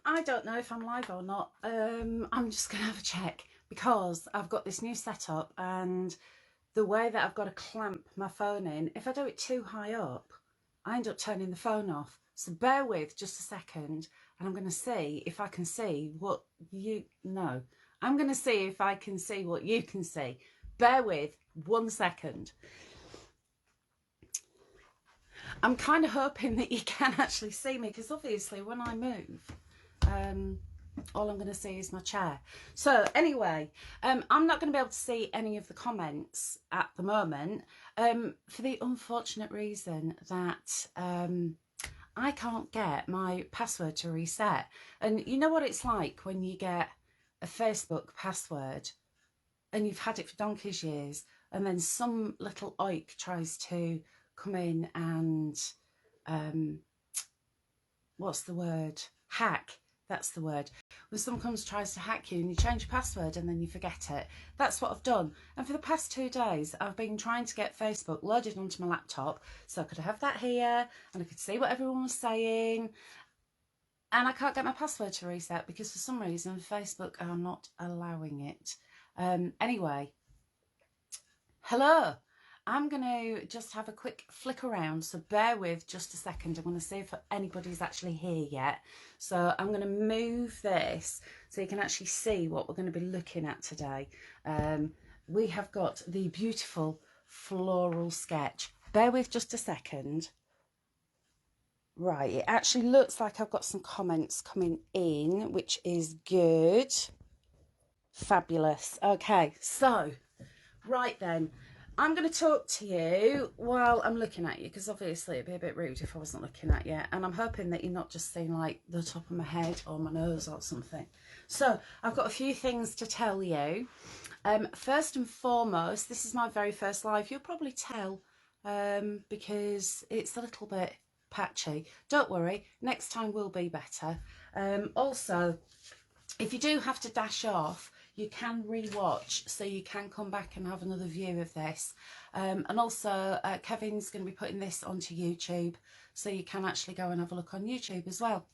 I don't know if I'm live or not. I'm just going to have a check because I've got this new setup, and the way that I've got to clamp my phone in, if I do it too high up, I end up turning the phone off. So bear with just a second, and I'm going to see if I can see what you know. I'm going to see if I can see what you can see. Bear with 1 second. I'm kind of hoping that you can actually see me, because obviously when I move, all I'm going to see is my chair. So anyway, I'm not going to be able to see any of the comments at the moment, for the unfortunate reason that I can't get my password to reset. And you know what it's like when you get a Facebook password and you've had it for donkey's years, and then some little oik tries to come in and what's the word? Hack. That's the word. When someone comes tries to hack you and you change your password and then you forget it. That's what I've done. And for the past 2 days, I've been trying to get Facebook loaded onto my laptop so I could have that here and I could see what everyone was saying. And I can't get my password to reset because for some reason Facebook are not allowing it. Anyway, hello. I'm going to just have a quick flick around, so bear with just a second. I'm going to see if anybody's actually here yet. So I'm going to move this so you can actually see what we're going to be looking at today. We have got the beautiful Floral Sketch. Bear with just a second. Right, it actually looks like I've got some comments coming in, which is good. Fabulous. Okay, so right then, I'm going to talk to you while I'm looking at you, because obviously it'd be a bit rude if I wasn't looking at you, and I'm hoping that you're not just seeing like the top of my head or my nose or something. So I've got a few things to tell you. First and foremost, this is my very first live. You'll probably tell because it's a little bit patchy. Don't worry, next time will be better. Also, if you do have to dash off, you can re-watch, so you can come back and have another view of this. And also, Kevin's going to be putting this onto YouTube, so you can actually go and have a look on YouTube as well.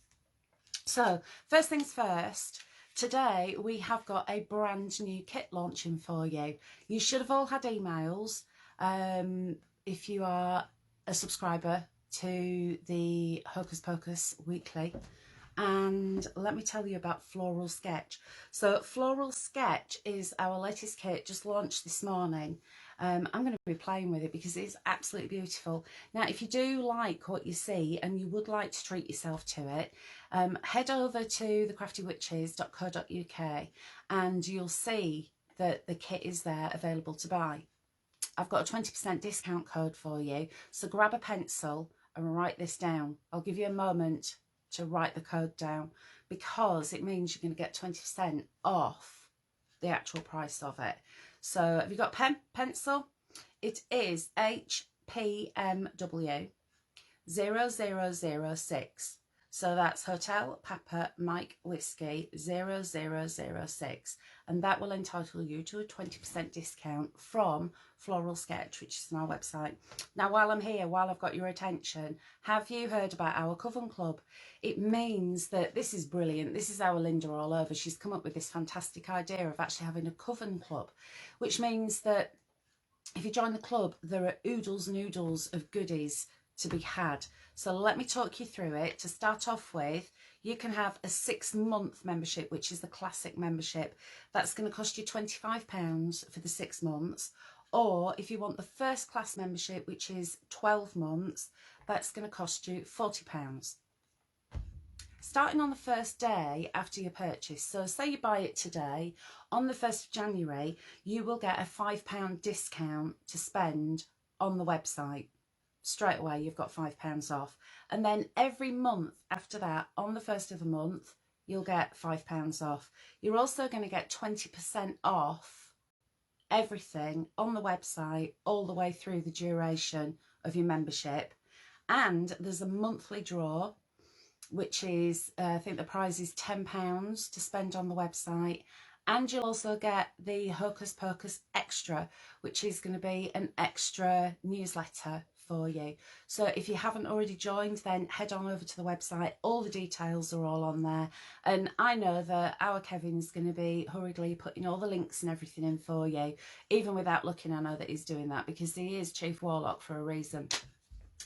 So, first things first, today we have got a brand new kit launching for you. You should have all had emails if you are a subscriber to the Hocus Pocus Weekly. And let me tell you about Floral Sketch. So Floral Sketch is our latest kit, just launched this morning. I'm going to be playing with it because it's absolutely beautiful. Now, if you do like what you see and you would like to treat yourself to it, head over to thecraftywitches.co.uk and you'll see that the kit is there available to buy. I've got a 20% discount code for you, so grab a pencil and write this down. I'll give you a moment to write the code down, because it means you're going to get 20% off the actual price of it. So have you got pen, pencil? It is HPMW 0006. So that's Hotel Papa Mike Whiskey 0006, and that will entitle you to a 20% discount from Floral Sketch, which is on our website. Now, while I'm here, while I've got your attention, have you heard about our Coven Club? It means that this is brilliant. This is our Linda all over. She's come up with this fantastic idea of actually having a Coven Club, which means that if you join the club, there are oodles and oodles of goodies to be had. So let me talk you through it. To start off with, you can have a 6-month membership, which is the classic membership. That's going to cost you £25 for the 6 months. Or if you want the first class membership, which is 12 months, that's going to cost you £40. Starting on the first day after your purchase, so say you buy it today, on the 1st of January, you will get a £5 discount to spend on the website. Straight away, you've got £5 off. And then every month after that, on the 1st of the month, you'll get £5 off. You're also going to get 20% off everything on the website all the way through the duration of your membership. And there's a monthly draw, which is, I think the prize is £10 to spend on the website. And you'll also get the Hocus Pocus Extra, which is going to be an extra newsletter for you. So if you haven't already joined, then head on over to the website. All the details are all on there. And I know that our Kevin's going to be hurriedly putting all the links and everything in for you. Even without looking, I know that he's doing that because he is Chief Warlock for a reason.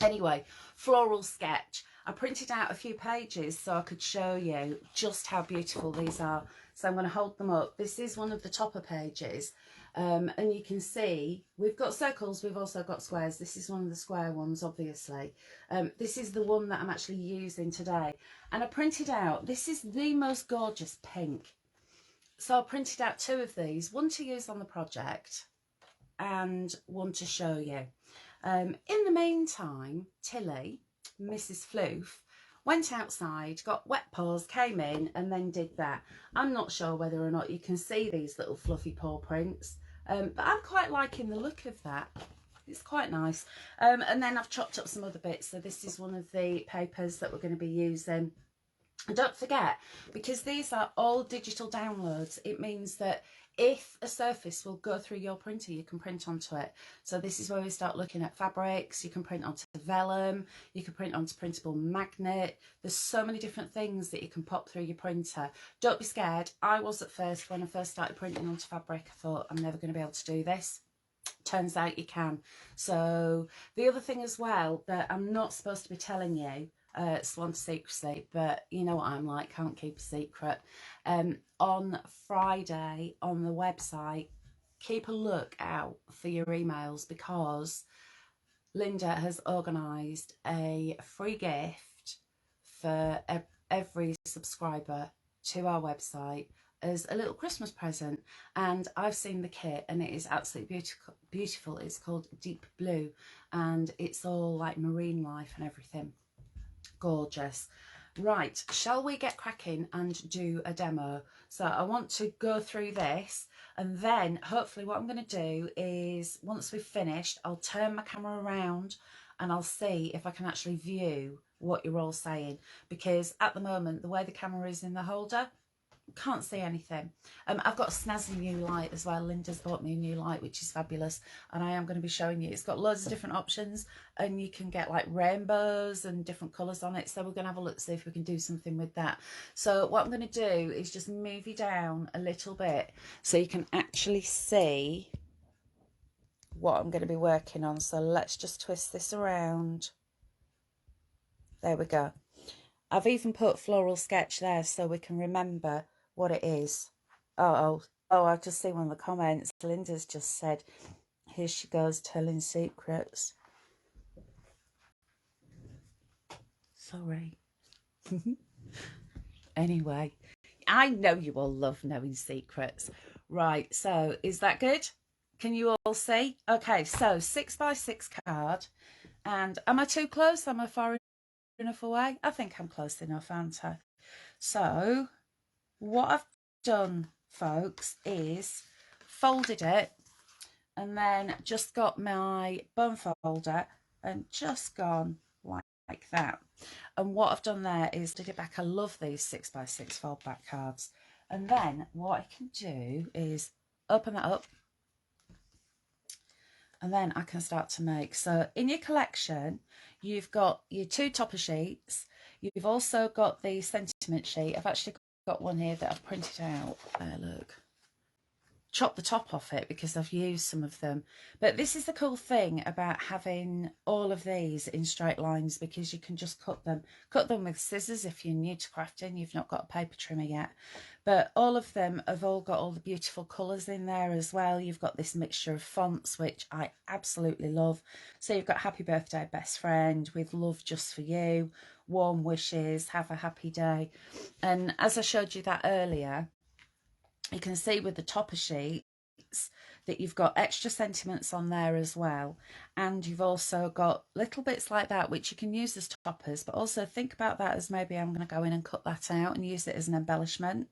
Anyway, Floral Sketch. I printed out a few pages so I could show you just how beautiful these are. So I'm going to hold them up. This is one of the topper pages. And you can see we've got circles, we've also got squares. This is one of the square ones, obviously. This is the one that I'm actually using today. And I printed out, this is the most gorgeous pink. So I printed out two of these, one to use on the project and one to show you. In the meantime, Tilly, Mrs. Floof, went outside, got wet paws, came in and then did that. I'm not sure whether or not you can see these little fluffy paw prints, but I'm quite liking the look of that. It's quite nice. And then I've chopped up some other bits. So this is one of the papers that we're going to be using. And don't forget, because these are all digital downloads, it means that if a surface will go through your printer, you can print onto it. So this is where we start looking at fabrics. You can print onto vellum, you can print onto printable magnet. There's so many different things that you can pop through your printer. Don't be scared. I was at first, when I first started printing onto fabric, I thought I'm never going to be able to do this. Turns out you can. So the other thing as well that I'm not supposed to be telling you, sworn to secrecy, but you know what I'm like, can't keep a secret. On Friday on the website, keep a look out for your emails because Linda has organised a free gift for every subscriber to our website as a little Christmas present. And I've seen the kit and it is absolutely beautiful. It's called Deep Blue and it's all like marine life and everything. Gorgeous. Right, shall we get cracking and do a demo? So I want to go through this and then hopefully what I'm going to do is once we've finished, I'll turn my camera around and I'll see if I can actually view what you're all saying, because at the moment the way the camera is in the holder, can't see anything. I've got a snazzy new light as well. Linda's bought me a new light which is fabulous and I am going to be showing you. It's got loads of different options and you can get like rainbows and different colours on it, so we're going to have a look, see if we can do something with that. So what I'm going to do is just move you down a little bit so you can actually see what I'm going to be working on. So let's just twist this around. There we go. I've even put Floral Sketch there so we can remember what it is. Oh, I just see one of the comments. Linda's just said, here she goes telling secrets. Sorry. Anyway, I know you all love knowing secrets. Right, so is that good? Can you all see? Okay, so 6x6 card. And am I too close? Am I far enough away? I think I'm close enough, aren't I? So what I've done, folks, is folded it and then just got my bone folder and just gone like that. And what I've done there is did it back. I love these 6x6 fold back cards. And then what I can do is open that up and then I can start to make. So in your collection, you've got your two topper sheets. You've also got the sentiment sheet. I've actually got one here that I've printed out. Look. Chop the top off it because I've used some of them. But this is the cool thing about having all of these in straight lines, because you can just cut them with scissors if you're new to crafting, you've not got a paper trimmer yet. But all of them have all got all the beautiful colours in there as well. You've got this mixture of fonts, which I absolutely love. So you've got Happy Birthday Best Friend, with love just for you, warm wishes, have a happy day. And as I showed you that earlier, you can see with the topper sheets, that you've got extra sentiments on there as well, and you've also got little bits like that which you can use as toppers, but also think about that as maybe I'm going to go in and cut that out and use it as an embellishment.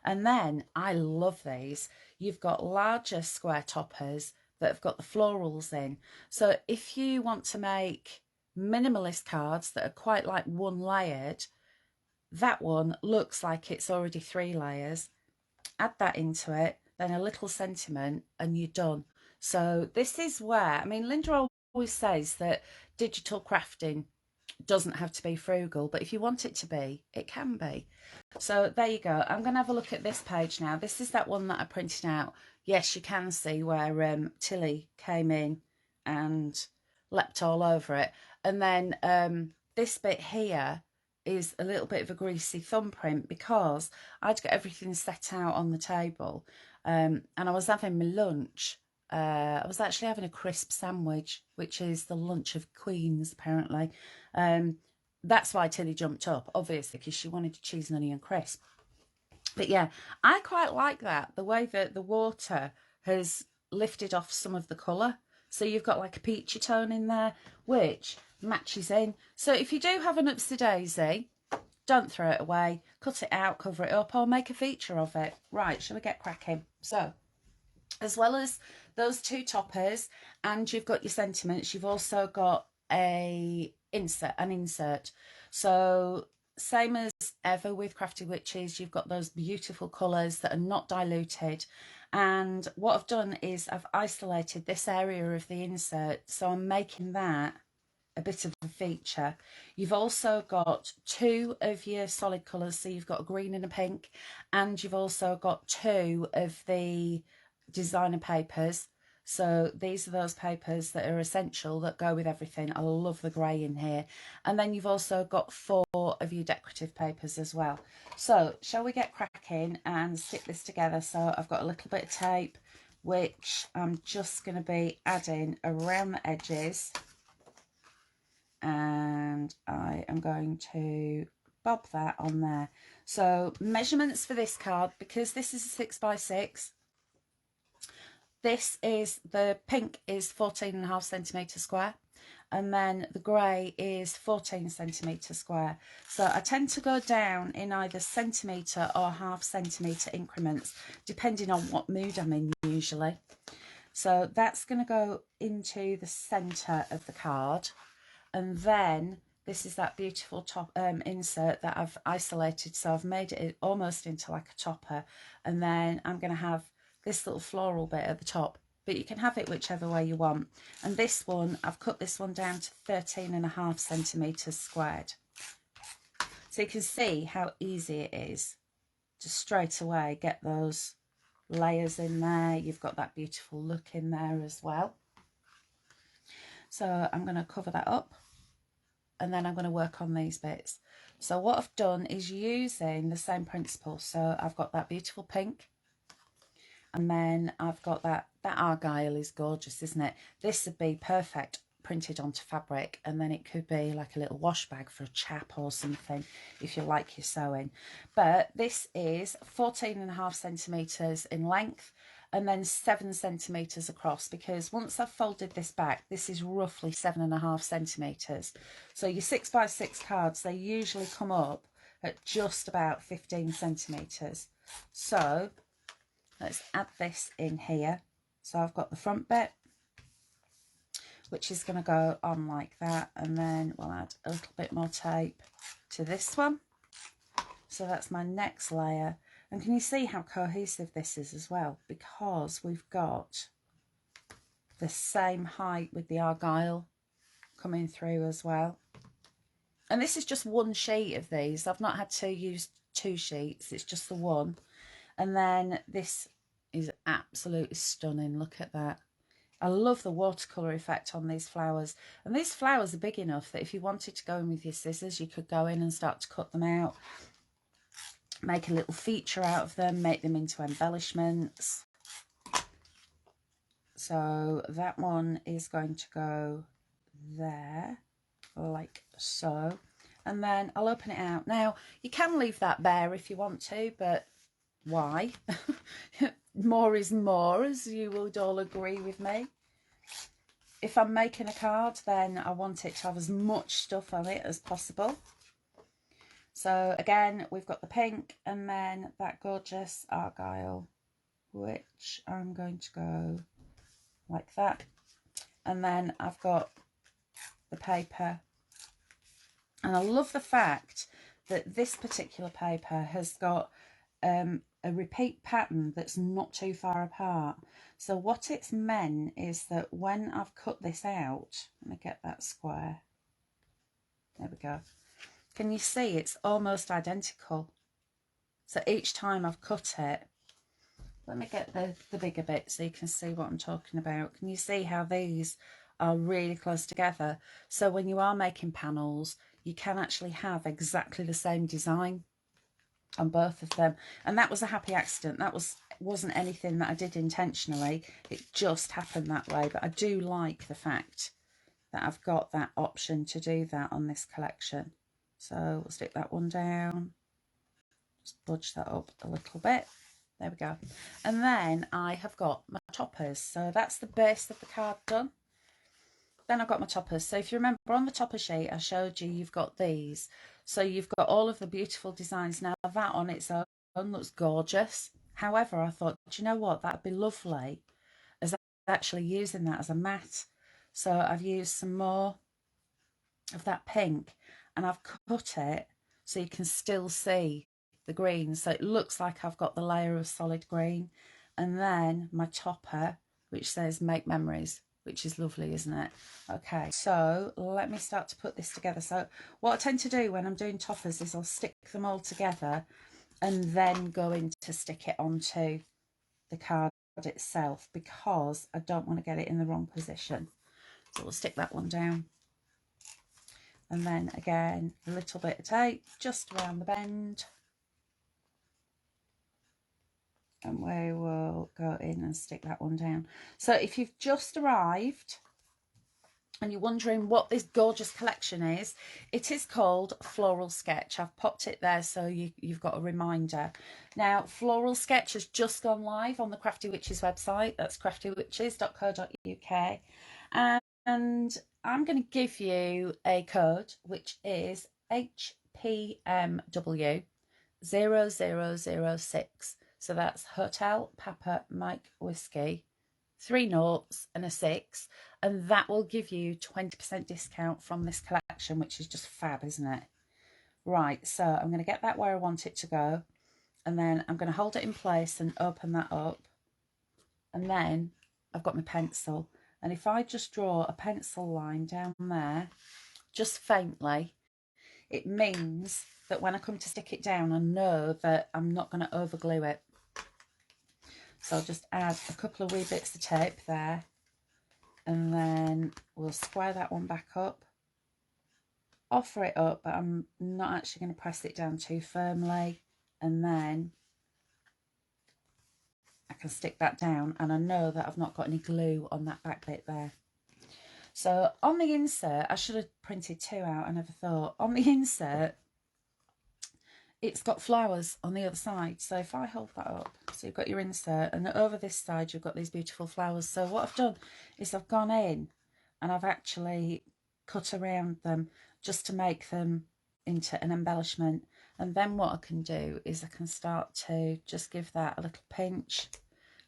And then I love these. You've got larger square toppers that have got the florals in. So if you want to make minimalist cards that are quite like one layered, that one looks like it's already 3 layers. Add that into it, then a little sentiment, and you're done. So this is where, I mean, Linda always says that digital crafting doesn't have to be frugal, but if you want it to be, it can be. So there you go. I'm going to have a look at this page now. This is that one that I printed out. Yes, you can see where Tilly came in and leapt all over it. And then this bit here is a little bit of a greasy thumbprint because I'd got everything set out on the table, and I was having my lunch. I was actually having a crisp sandwich, which is the lunch of queens, apparently. That's why Tilly jumped up, obviously, because she wanted a cheese and onion crisp. But yeah, I quite like that, the way that the water has lifted off some of the colour. So you've got like a peachy tone in there, which matches in. So if you do have an Upsy Daisy, don't throw it away. Cut it out, cover it up, or make a feature of it. Right, shall we get cracking? So, as well as those 2 toppers, and you've got your sentiments, you've also got an insert. So same as ever with Crafty Witches, you've got those beautiful colours that are not diluted. And what I've done is I've isolated this area of the insert, so I'm making that a bit of a feature. You've also got 2 of your solid colours, so you've got a green and a pink, and you've also got 2 of the designer papers. So these are those papers that are essential, that go with everything. I love the grey in here. And then you've also got 4 of your decorative papers as well. So shall we get cracking and stick this together? So I've got a little bit of tape, which I'm just going to be adding around the edges. And I am going to bob that on there. So measurements for this card, because this is a 6x6, this is, the pink is 14.5 centimetre square, and then the grey is 14 centimetre square. So I tend to go down in either centimetre or half centimetre increments, depending on what mood I'm in usually. So that's going to go into the centre of the card. And then this is that beautiful top insert that I've isolated. So I've made it almost into like a topper. And then I'm going to have this little floral bit at the top. But you can have it whichever way you want. And this one, I've cut this one down to 13.5 centimetres squared. So you can see how easy it is to straight away get those layers in there. You've got that beautiful look in there as well. So I'm going to cover that up, and then I'm going to work on these bits. So what I've done is using the same principle. So I've got that beautiful pink, and then I've got that argyle is gorgeous, isn't it? This would be perfect printed onto fabric, and then it could be like a little wash bag for a chap or something if you like your sewing. But this is 14.5 centimetres in length, and then 7 centimetres across, because once I've folded this back, this is roughly 7.5 centimetres. So your 6x6 cards, they usually come up at just about 15 centimetres. So let's add this in here. So I've got the front bit, which is going to go on like that, and then we'll add a little bit more tape to this one. So that's my next layer. And can you see how cohesive this is as well? Because we've got the same height with the argyle coming through as well. And this is just one sheet of these. I've not had to use 2 sheets. It's just the one. And then this is absolutely stunning. Look at that. I love the watercolour effect on these flowers. And these flowers are big enough that if you wanted to go in with your scissors, you could go in and start to cut them out. Make a little feature out of them, make them into embellishments. So that one is going to go there, like so. And then I'll open it out. Now, you can leave that bare if you want to, but Why? More is more, as you would all agree with me. If I'm making a card, then I want it to have as much stuff on it as possible. So again, we've got the pink and then that gorgeous Argyle, which I'm going to go like that. And then I've got the paper. And I love the fact that this particular paper has got a repeat pattern that's not too far apart. So what it's meant is that when I've cut this out, let me get that square. There we go. Can you see it's almost identical? So each time I've cut it, let me get the bigger bit so you can see what I'm talking about. Can you see how these are really close together? So when you are making panels, you can actually have exactly the same design on both of them. And that was a happy accident. That wasn't anything that I did intentionally. It just happened that way. But I do like the fact that I've got that option to do that on this collection. So we'll stick that one down. Just budge that up a little bit. There we go. And then I have got my toppers. So that's the base of the card done. Then I've got my toppers. So if you remember on the topper sheet, I showed you, you've got these. So you've got all of the beautiful designs. Now that on its own looks gorgeous. However, I thought, do you know what? That'd be lovely as actually using that as a mat. So I've used some more of that pink and I've cut it so you can still see the green. So it looks like I've got the layer of solid green. And then my topper, which says Make Memories, which is lovely, isn't it? Okay, so let me start to put this together. So what I tend to do when I'm doing toppers is I'll stick them all together and then go in to stick it onto the card itself because I don't want to get it in the wrong position. So we'll stick that one down. And then again, a little bit of tape just around the bend. And we will go in and stick that one down. So if you've just arrived and you're wondering what this gorgeous collection is, it is called Floral Sketch. I've popped it there so you've got a reminder. Now, Floral Sketch has just gone live on the Crafty Witches website. That's craftywitches.co.uk. And I'm going to give you a code, which is HPMW 0006. So that's Hotel Papa Mike Whiskey, 3 noughts and a 6. And that will give you 20% discount from this collection, which is just fab, isn't it? Right, so I'm going to get that where I want it to go. And then I'm going to hold it in place and open that up. And then I've got my pencil. And if I just draw a pencil line down there, just faintly, it means that when I come to stick it down, I know that I'm not going to overglue it. So I'll just add a couple of wee bits of tape there. And then we'll square that one back up. Offer it up, but I'm not actually going to press it down too firmly. And then I can stick that down. And I know that I've not got any glue on that back bit there. So on the insert, I should have printed 2 out, I never thought. On the insert, it's got flowers on the other side. So if I hold that up, so you've got your insert, and over this side you've got these beautiful flowers. So what I've done is I've gone in and I've actually cut around them just to make them into an embellishment. And then what I can do is I can start to just give that a little pinch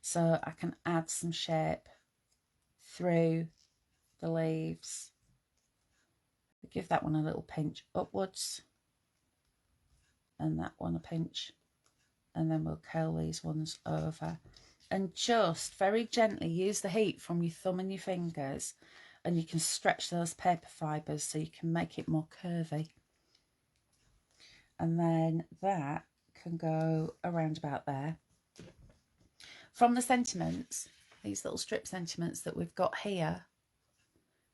so I can add some shape through the leaves. Give that one a little pinch upwards and that one a pinch, and then we'll curl these ones over and just very gently use the heat from your thumb and your fingers, and you can stretch those paper fibres so you can make it more curvy. And then that can go around about there. From the sentiments, these little strip sentiments that we've got here,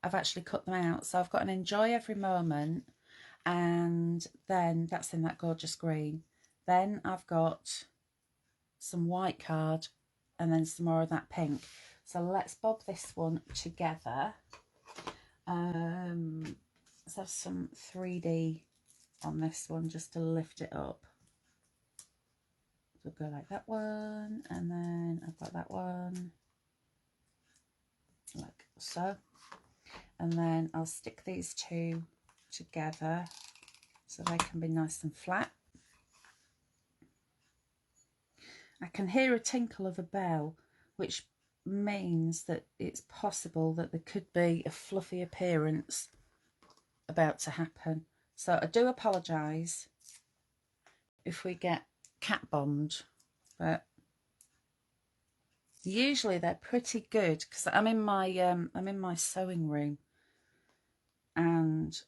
I've actually cut them out. So I've got an enjoy every moment, and then that's in that gorgeous green. Then I've got some white card and then some more of that pink. So let's bob this one together. Let's have some 3D on this one just to lift it up. So go like that one, and then I've got that one like so, and then I'll stick these two together so they can be nice and flat. I can hear a tinkle of a bell, which means that it's possible that there could be a fluffy appearance about to happen. So I do apologise if we get cat bombed, but usually they're pretty good because I'm in my sewing room, and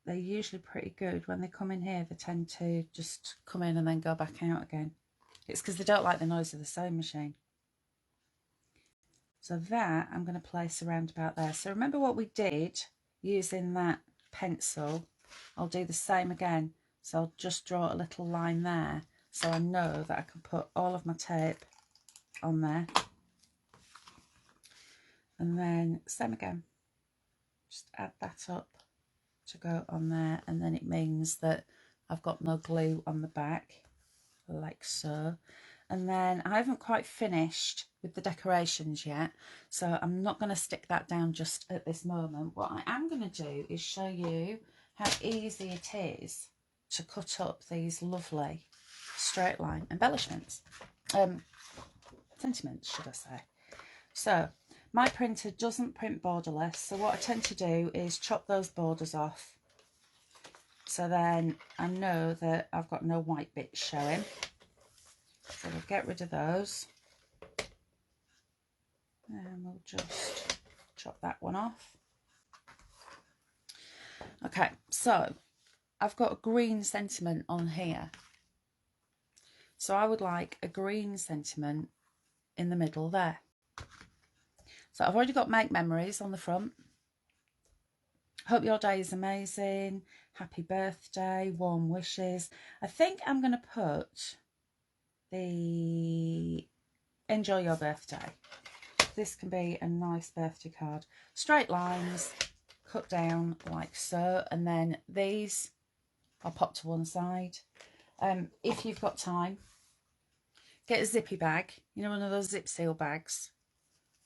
they're usually pretty good. When they come in here, they tend to just come in and then go back out again. It's because they don't like the noise of the sewing machine. So that I'm going to place around about there. So remember what we did using that pencil? I'll do the same again. So I'll just draw a little line there so I know that I can put all of my tape on there. And then same again. Just add that up to go on there, and then it means that I've got no glue on the back, like so. And then I haven't quite finished with the decorations yet, so I'm not going to stick that down just at this moment. What I am going to do is show you how easy it is to cut up these lovely straight line embellishments, sentiments should I say. So my printer doesn't print borderless, so what I tend to do is chop those borders off, so then I know that I've got no white bits showing. So we'll get rid of those, and we'll just chop that one off. Okay, so I've got a green sentiment on here, so I would like a green sentiment in the middle there. So I've already got make memories on the front. Hope your day is amazing. Happy birthday. Warm wishes. I think I'm going to put the enjoy your birthday. This can be a nice birthday card. Straight lines, cut down like so, and then these I'll pop to one side. If you've got time, get a zippy bag, you know, one of those zip seal bags,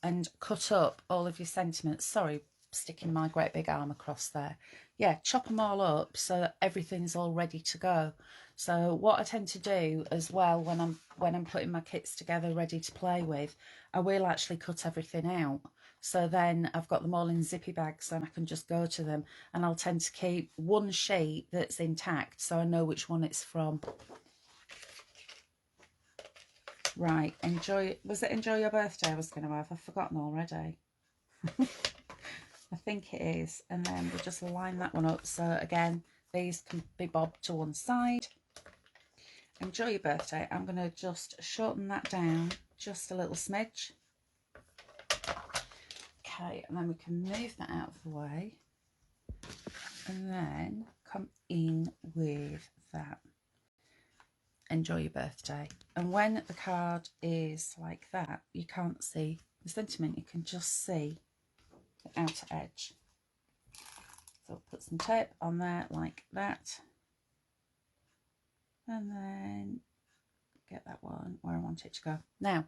and cut up all of your sentiments. Sorry, sticking my great big arm across there. Yeah, chop them all up so that everything's all ready to go. So what I tend to do as well when I'm putting my kits together ready to play with, I will actually cut everything out. So then I've got them all in zippy bags and I can just go to them, and I'll tend to keep one sheet that's intact so I know which one it's from. Right, was it enjoy your birthday I was going to have? I've forgotten already. I think it is. And then we'll just line that one up. So again, these can be bobbed to one side. Enjoy your birthday. I'm going to just shorten that down just a little smidge. Okay, and then we can move that out of the way. And then come in with that. Enjoy your birthday. And when the card is like that, you can't see the sentiment. You can just see the outer edge. So put some tape on there like that, and then get that one where I want it to go. Now,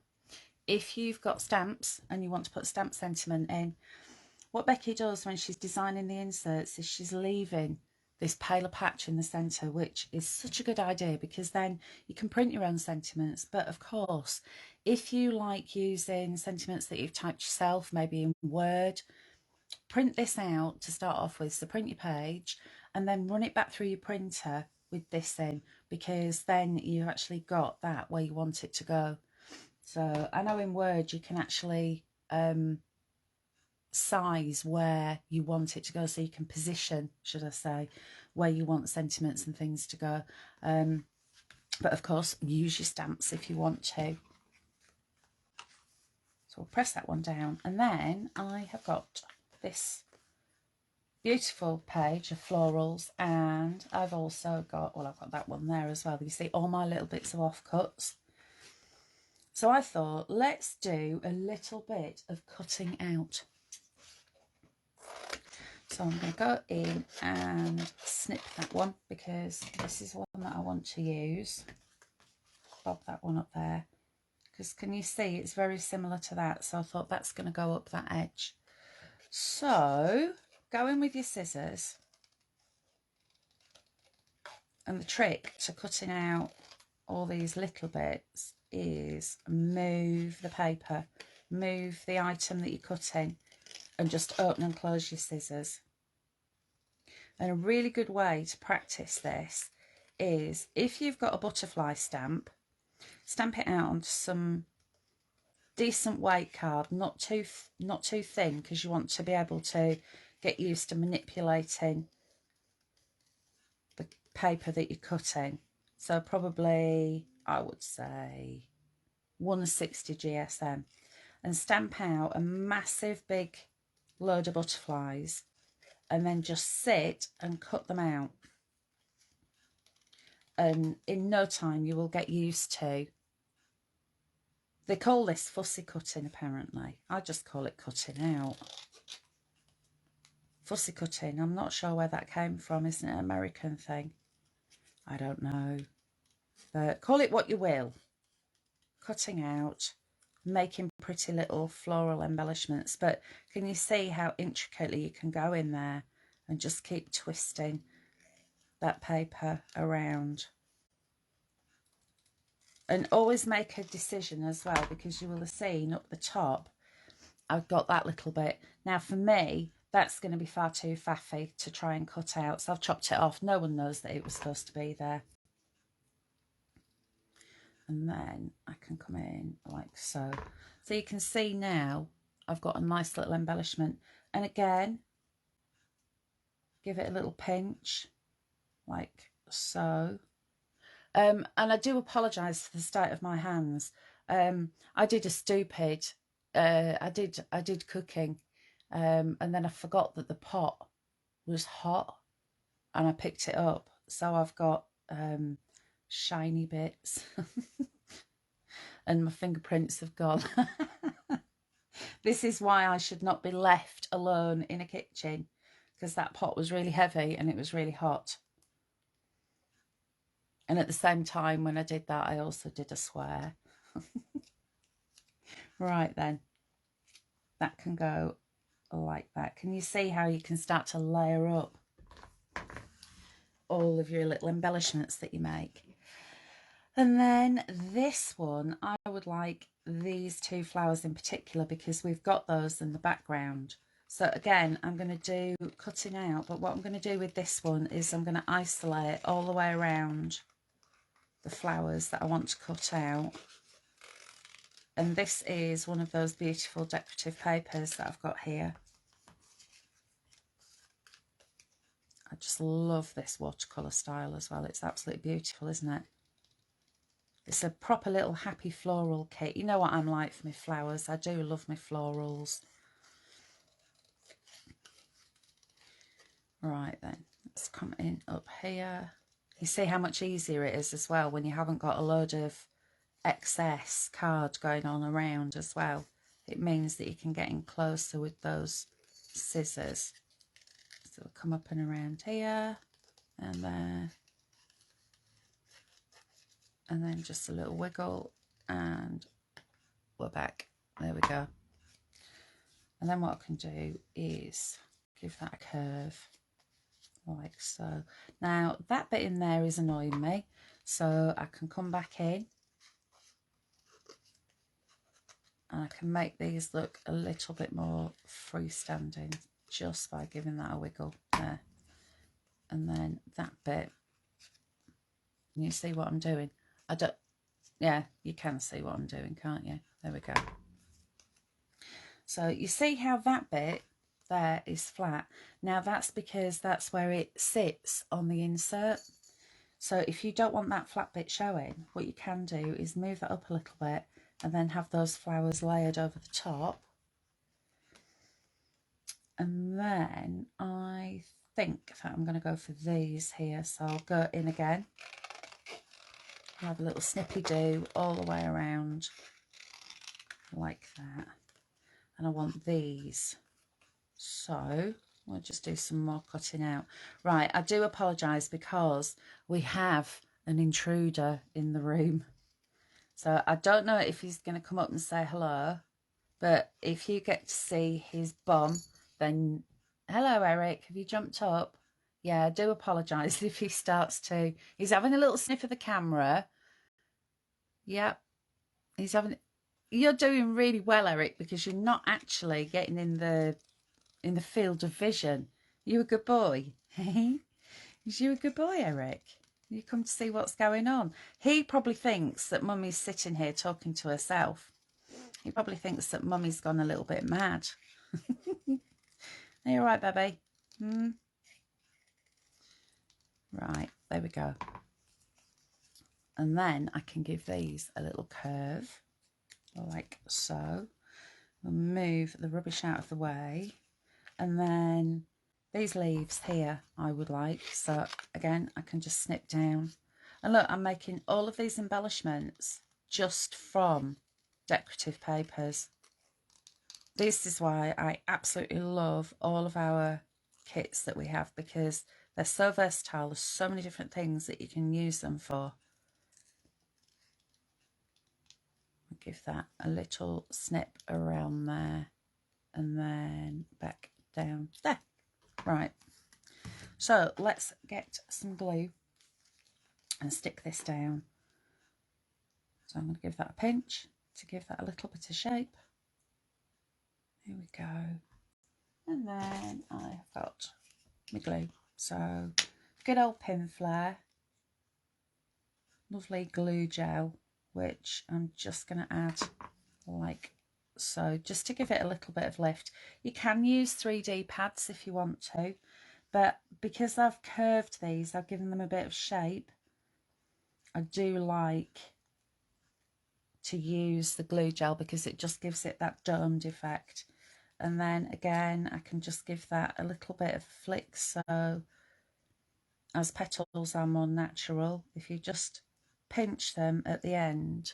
if you've got stamps and you want to put stamp sentiment in, what Becky does when she's designing the inserts is she's leaving this paler patch in the centre, which is such a good idea because then you can print your own sentiments. But of course, if you like using sentiments that you've typed yourself, maybe in Word, print this out to start off with. So print your page and then run it back through your printer with this in, because then you've actually got that where you want it to go. So I know in Word you can actually size where you want it to go, so you can position, should I say, where you want sentiments and things to go. But of course, use your stamps if you want to. So we'll press that one down, and then I have got this beautiful page of florals, and I've also got, well, I've got that one there as well. You see all my little bits of offcuts. So I thought, let's do a little bit of cutting out. So I'm going to go in and snip that one because this is one that I want to use. bob that one up there, because can you see it's very similar to that, so I thought that's going to go up that edge. So go in with your scissors, and the trick to cutting out all these little bits is move the paper, move the item that you're cutting, and just open and close your scissors. And a really good way to practice this is, if you've got a butterfly stamp, stamp it out onto some decent weight card, not too thin, because you want to be able to get used to manipulating the paper that you're cutting. So probably, I would say 160 GSM, and stamp out a massive big load of butterflies, and then just sit and cut them out. And in no time you will get used to. They call this fussy cutting, apparently. I just call it cutting out. Fussy cutting, I'm not sure where that came from. Isn't it an American thing? I don't know. But call it what you will. Cutting out, making pretty little floral embellishments. But can you see how intricately you can go in there and just keep twisting that paper around? And always make a decision as well, because you will have seen up the top I've got that little bit. Now for me, that's going to be far too faffy to try and cut out, so I've chopped it off. No one knows that it was supposed to be there. And then I can come in like so. So you can see now I've got a nice little embellishment. And again, give it a little pinch like so. And I do apologise for the state of my hands. I did a stupid, I did cooking, and then I forgot that the pot was hot, and I picked it up. So I've got shiny bits, and my fingerprints have gone. This is why I should not be left alone in a kitchen, because that pot was really heavy and it was really hot. And at the same time, when I did that, I also did a swear. Right then, that can go like that. Can you see how you can start to layer up all of your little embellishments that you make? And then this one, I would like these two flowers in particular, because we've got those in the background. So again, I'm going to do cutting out, but what I'm going to do with this one is I'm going to isolate all the way around the flowers that I want to cut out. And this is one of those beautiful decorative papers that I've got here. I just love this watercolour style as well. It's absolutely beautiful, isn't it? It's a proper little happy floral kit. You know what I'm like for my flowers. I do love my florals. Right then, let's come in up here. You see how much easier it is as well when you haven't got a load of excess card going on around as well. It means that you can get in closer with those scissors. So we'll come up and around here and there, and then just a little wiggle, and we're back. There we go. And then what I can do is give that a curve like so. Now that bit in there is annoying me, so I can come back in and I can make these look a little bit more freestanding just by giving that a wiggle there. And then that bit, you see what I'm doing? I don't, yeah, you can see what I'm doing, can't you? There we go. So you see how that bit there is flat. Now that's because that's where it sits on the insert. So if you don't want that flat bit showing, what you can do is move that up a little bit and then have those flowers layered over the top. And then I think that I'm going to go for these here. So I'll go in again. I'll have a little snippy do all the way around like that. And I want these. So we'll just do some more cutting out. Right, I do apologise because we have an intruder in the room. So I don't know if he's going to come up and say hello, but if you get to see his bum, then hello, Eric. Have you jumped up? Yeah, I do apologise if he starts to. He's having a little sniff of the camera. Yep, he's having. You're doing really well, Eric, because you're not actually getting in the field of vision. You a good boy? Is you a good boy, Eric? You come to see what's going on. He probably thinks that Mummy's sitting here talking to herself. He probably thinks that Mummy's gone a little bit mad. Are you all right, baby? Right, there we go. And then I can give these a little curve, like so. We'll move the rubbish out of the way. And then these leaves here I would like. So again, I can just snip down. And look, I'm making all of these embellishments just from decorative papers. This is why I absolutely love all of our kits that we have, because they're so versatile. There's so many different things that you can use them for. I'll give that a little snip around there and then back down there. Right, so let's get some glue and stick this down. So I'm going to give that a pinch to give that a little bit of shape. Here we go. And then I've got my glue. So good old pin flare, lovely glue gel, which I'm just going to add like so, just to give it a little bit of lift. You can use 3D pads if you want to, but because I've curved these, I've given them a bit of shape. I do like to use the glue gel because it just gives it that domed effect. And then again, I can just give that a little bit of flick, so as petals are more natural, if you just pinch them at the end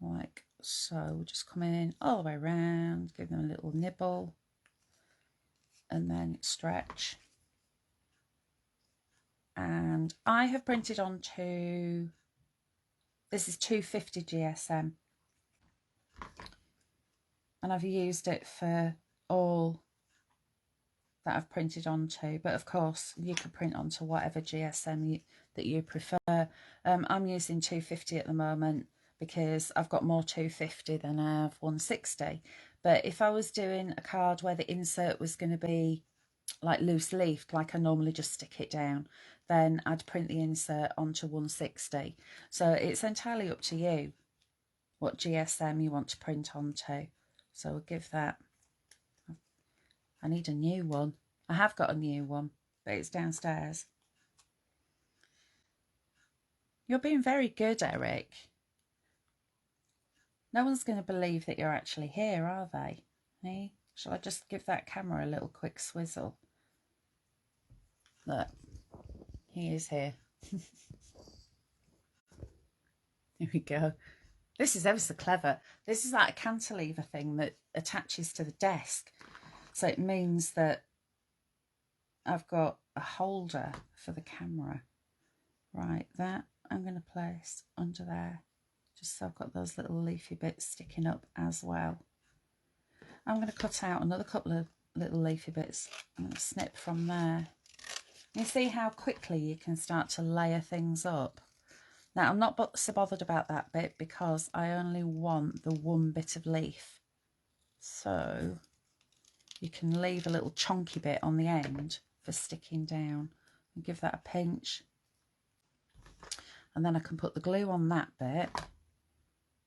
like so, we're just coming in all the way around, give them a little nibble and then stretch. And I have printed onto, this is 250 GSM, and I've used it for all that I've printed onto, but of course you could print onto whatever GSM that you prefer. I'm using 250 at the moment because I've got more 250 than I have 160. But if I was doing a card where the insert was going to be like loose leafed, like I normally just stick it down, then I'd print the insert onto 160. So it's entirely up to you what GSM you want to print onto. So we'll give that, I need a new one. I have got a new one, but it's downstairs. You're being very good, Eric. No one's going to believe that you're actually here, are they? Hey, shall I just give that camera a little quick swizzle? Look, he is here. Here we go. This is ever so clever. This is like a cantilever thing that attaches to the desk. So it means that I've got a holder for the camera. Right, that I'm going to place under there, just so I've got those little leafy bits sticking up as well. I'm going to cut out another couple of little leafy bits. I'm going to snip from there. You see how quickly you can start to layer things up. Now, I'm not so bothered about that bit because I only want the one bit of leaf. So you can leave a little chunky bit on the end for sticking down and give that a pinch. And then I can put the glue on that bit,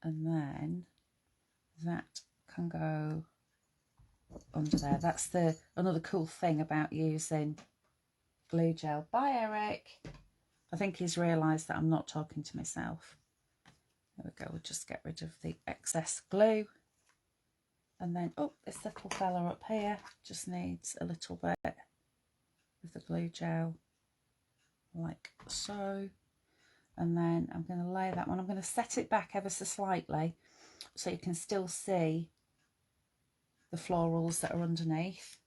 and then that can go under there. That's another cool thing about using glue gel. Bye, Eric. I think he's realised that I'm not talking to myself. There we go. We'll just get rid of the excess glue. And then, oh, this little fella up here just needs a little bit of the glue gel, like so. And then I'm going to lay that one. I'm going to set it back ever so slightly so you can still see the florals that are underneath.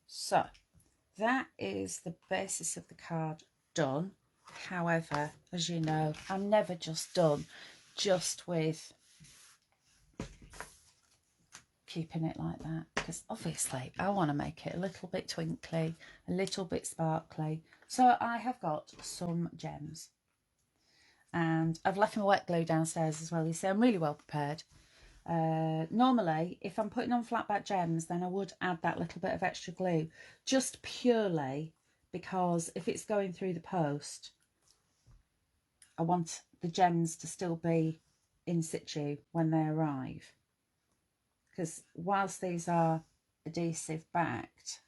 So that is the basis of the card done. However, as you know, I'm never just done just with keeping it like that, because obviously I want to make it a little bit twinkly, a little bit sparkly. So I have got some gems, and I've left my wet glue downstairs as well. You see, I'm really well prepared. Normally, if I'm putting on flat back gems, then I would add that little bit of extra glue, just purely because if it's going through the post, I want the gems to still be in situ when they arrive. Because whilst these are adhesive backed,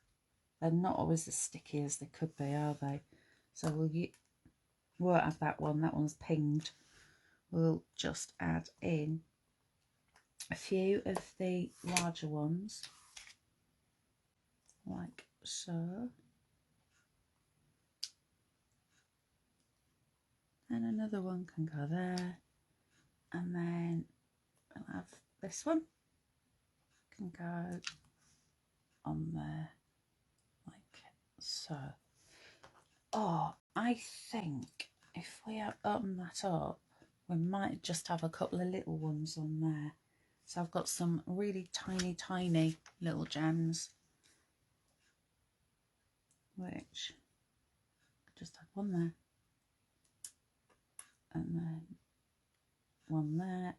they're not always as sticky as they could be, are they? So we'll add that one. That one's pinged. We'll just add in a few of the larger ones, like so. And another one can go there. And then we'll have this one can go on there, like so. Oh, I think if we open that up, we might just have a couple of little ones on there. So I've got some really tiny, tiny little gems, which I just had one there, and then one there,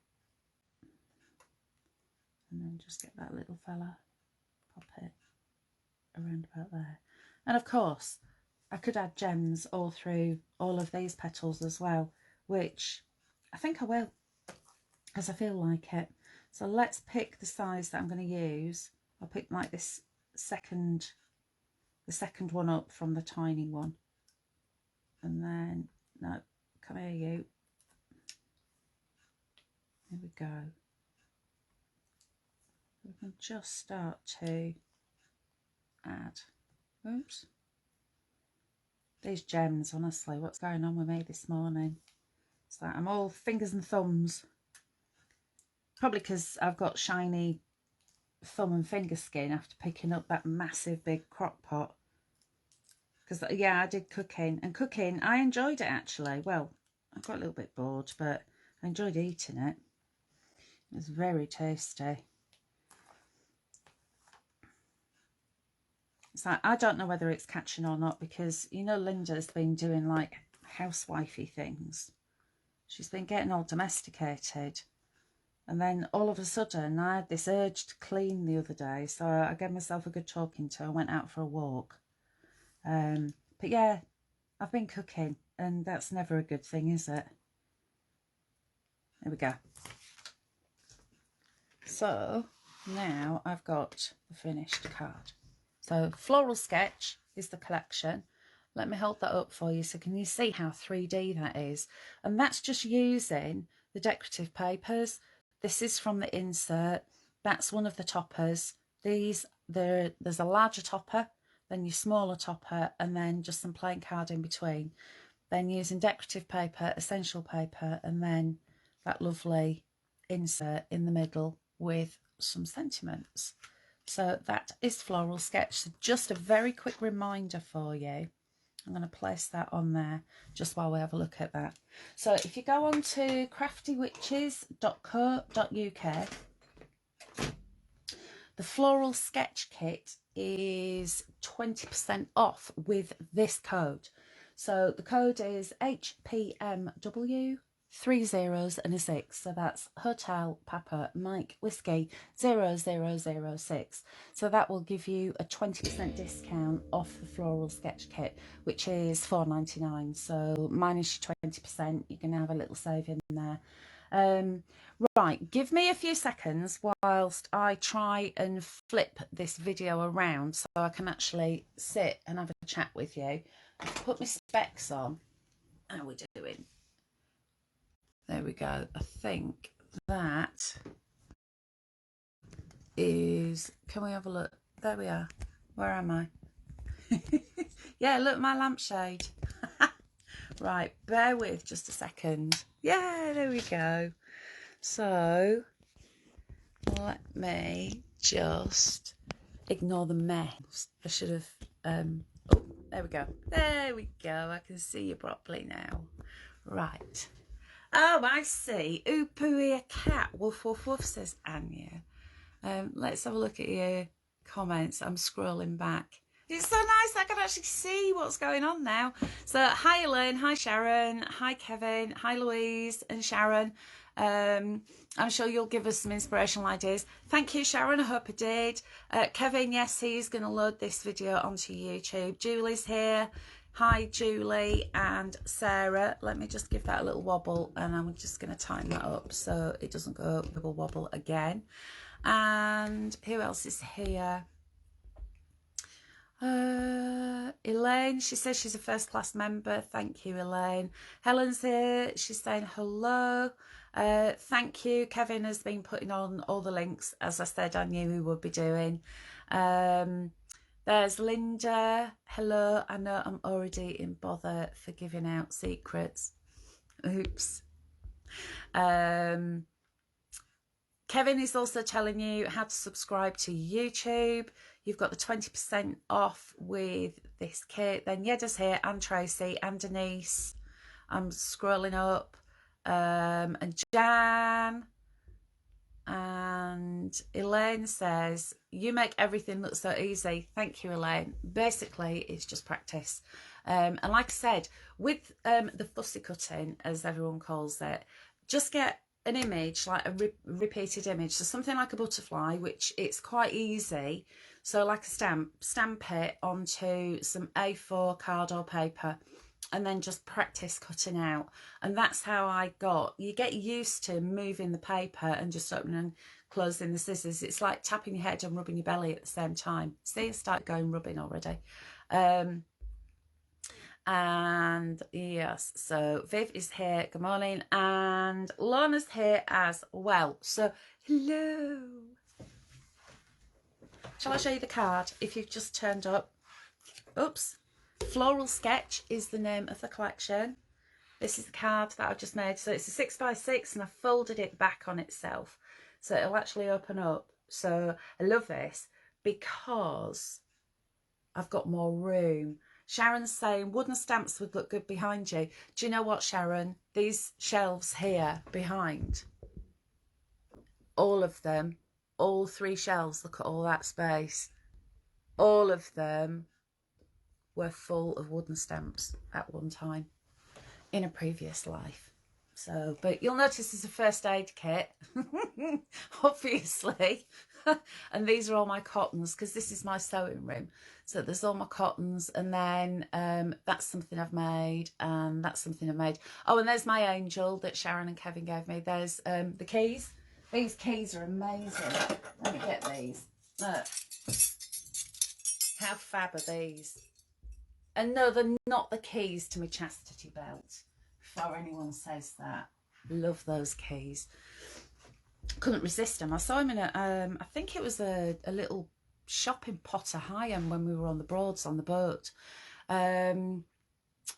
and then just get that little fella, pop it around about there. And of course, I could add gems all through all of these petals as well, which I think I will, because I feel like it. So let's pick the size that I'm going to use. I'll pick like this the second one up from the tiny one. And then, no, come here you. There we go. We can just start to add, oops. These gems, honestly, what's going on with me this morning? It's like I'm all fingers and thumbs. Probably because I've got shiny thumb and finger skin after picking up that massive big crock pot. Because, yeah, I did cooking. And cooking, I enjoyed it actually. Well, I got a little bit bored, but I enjoyed eating it. It was very tasty. It's like, I don't know whether it's catching or not, because, you know, Linda's been doing like housewifey things. She's been getting all domesticated. And then all of a sudden I had this urge to clean the other day. So I gave myself a good talking to. I went out for a walk. But yeah, I've been cooking, and that's never a good thing, is it? There we go. So now I've got the finished card. So Floral Sketch is the collection. Let me hold that up for you so can you see how 3D that is? And that's just using the decorative papers. This is from the insert. That's one of the toppers. There's a larger topper, then your smaller topper, and then just some plain card in between. Then using decorative paper, essential paper, and then that lovely insert in the middle with some sentiments. So that is Floral Sketch. So just a very quick reminder for you. I'm going to place that on there just while we have a look at that. So if you go on to craftywitches.co.uk, the Floral Sketch kit is 20% off with this code. So the code is HPMW, 3 zeros and a 6. So that's Hotel Papa Mike Whiskey 0006. So that will give you a 20% discount off the Floral Sketch kit, which is £4.99. So minus your 20%, you can have a little save in there. Right, give me a few seconds whilst I try and flip this video around so I can actually sit and have a chat with you. I've put my specs on. How are we doing? There we go. I think that is... Can we have a look? There we are. Where am I? Yeah, look, my lampshade. Right, bear with just a second. Yeah, there we go. So, let me just ignore the mess. I should have... oh, There we go. There we go. I can see you properly now. Right. Oh, I see. Ooh, a cat. Woof, woof, woof, says Anya. Let's have a look at your comments. I'm scrolling back. It's so nice I can actually see what's going on now. So, hi Elaine, hi Sharon, hi Kevin, hi Louise and Sharon. I'm sure you'll give us some inspirational ideas. Thank you, Sharon. I hope I did. Kevin, yes, he's going to load this video onto YouTube. Julie's here. Hi, Julie and Sarah. Let me just give that a little wobble, and I'm just going to tighten that up so it doesn't go wibble wobble again. And who else is here? Elaine, she says she's a first class member. Thank you, Elaine. Helen's here. She's saying hello. Thank you. Kevin has been putting on all the links, as I said I knew he would be doing. There's Linda. Hello. I know I'm already in bother for giving out secrets. Oops. Kevin is also telling you how to subscribe to YouTube. You've got the 20% off with this kit. Then Yeda's here, and Tracy, and Denise. I'm scrolling up. And Jan. And Elaine says, you make everything look so easy. Thank you, Elaine. Basically, it's just practice. And like I said, with the fussy cutting, as everyone calls it, just get an image, like a repeated image. So something like a butterfly, which it's quite easy. So like a stamp it onto some A4 card or paper, and then just practice cutting out. And that's how you get used to moving the paper and just opening and closing the scissors. It's like tapping your head and rubbing your belly at the same time. See, I start going rubbing already. And yes, so Viv is here. Good morning. And Lorna's here as well. So hello. Shall I show you the card if you've just turned up? Oops. Floral Sketch is the name of the collection. This is the card that I've just made. So it's a 6x6 and I folded it back on itself. So it'll actually open up. So I love this because I've got more room. Sharon's saying wooden stamps would look good behind you. Do you know what, Sharon? These shelves here behind, all of them, all 3 shelves, look at all that space. All of them were full of wooden stamps at one time in a previous life. So, but you'll notice there's a first aid kit, obviously. And these are all my cottons, because this is my sewing room. So there's all my cottons, and then that's something I've made, and that's something I've made. Oh, and there's my angel that Sharon and Kevin gave me. There's the keys. These keys are amazing. Let me get these. Look. How fab are these? And no, they're not the keys to my chastity belt, before anyone says that. Love those keys. Couldn't resist them. I saw them in a, I think it was a little shop in Potter Heigham when we were on the Broads on the boat.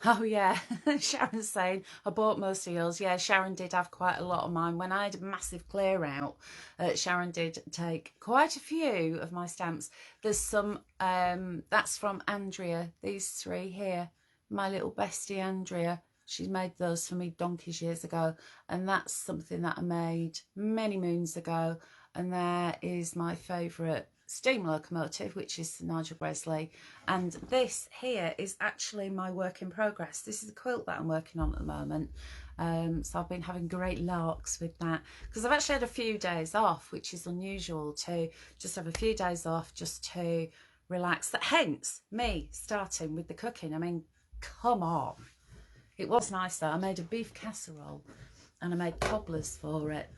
Oh yeah, Sharon's saying, I bought most of yours. Yeah, Sharon did have quite a lot of mine. When I had a massive clear out, Sharon did take quite a few of my stamps. There's some, that's from Andrea, these 3 here. My little bestie Andrea. She made those for me donkeys years ago. And that's something that I made many moons ago. And there is my favourite steam locomotive, which is Nigel Gresley. And this here is actually my work in progress. This is a quilt that I'm working on at the moment. So I've been having great larks with that, because I've actually had a few days off, which is unusual to just have a few days off just to relax. That hence me starting with the cooking. I mean, come on. It was nice though. I made a beef casserole and I made cobblers for it.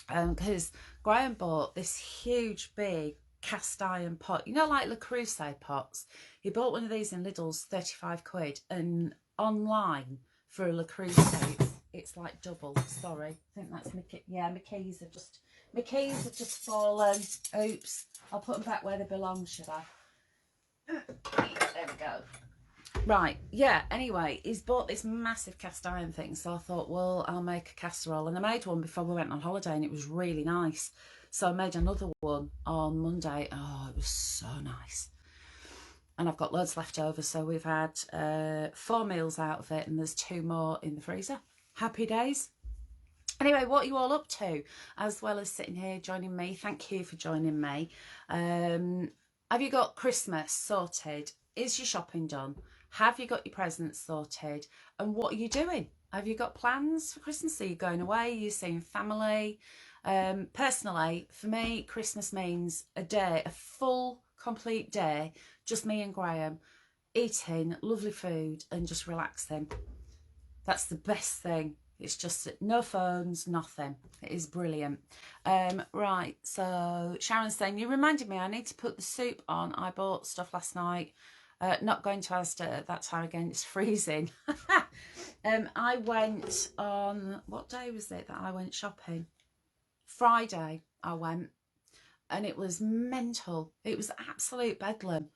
Because Graham bought this huge big cast iron pot, you know, like Le Creuset pots. He bought one of these in Lidl's, 35 quid, and online for a Le Creuset it's like double. Sorry, I think that's my key. Yeah, my keys have just fallen. Oops, I'll put them back where they belong, should I? There we go. Right, yeah, anyway, he's bought this massive cast iron thing, so I thought, well, I'll make a casserole. And I made one before we went on holiday, and it was really nice. So I made another one on Monday. Oh, it was so nice. and I've got loads left over. So we've had 4 meals out of it, and there's 2 more in the freezer. Happy days. Anyway, what are you all up to, as well as sitting here joining me? Thank you for joining me. Have you got Christmas sorted? Is your shopping done? Have you got your presents sorted? And what are you doing? Have you got plans for Christmas? Are you going away? Are you seeing family? Personally, for me, Christmas means a day, a full, complete day, just me and Graham, eating lovely food and just relaxing. That's the best thing. It's just no phones, nothing. It is brilliant. Right, so Sharon's saying, you reminded me I need to put the soup on. I bought stuff last night. Not going to Asda at that time again. It's freezing. I went on, what day was it that I went shopping? Friday I went, and it was mental. It was absolute bedlam.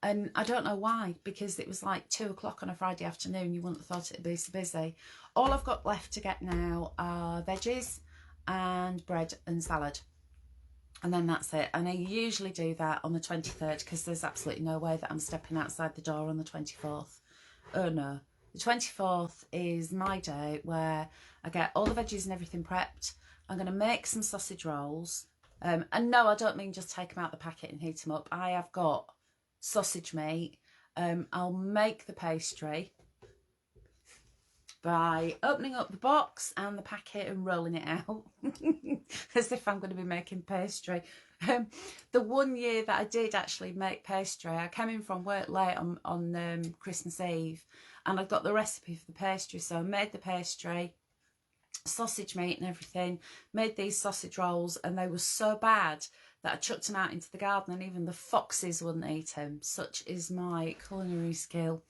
And I don't know why, because it was like 2 o'clock on a Friday afternoon. You wouldn't have thought it'd be so busy. All I've got left to get now are veggies and bread and salad. And then that's it. And I usually do that on the 23rd, because there's absolutely no way that I'm stepping outside the door on the 24th. Oh no. The 24th is my day where I get all the veggies and everything prepped. I'm going to make some sausage rolls. And no, I don't mean just take them out the packet and heat them up. I have got sausage meat. I'll make the pastry by opening up the box and the packet and rolling it out as if I'm going to be making pastry. The one year that I did actually make pastry, I came in from work late on Christmas Eve, and I got the recipe for the pastry, so I made the pastry, sausage meat and everything, made these sausage rolls, and they were so bad that I chucked them out into the garden, and even the foxes wouldn't eat them. Such is my culinary skill.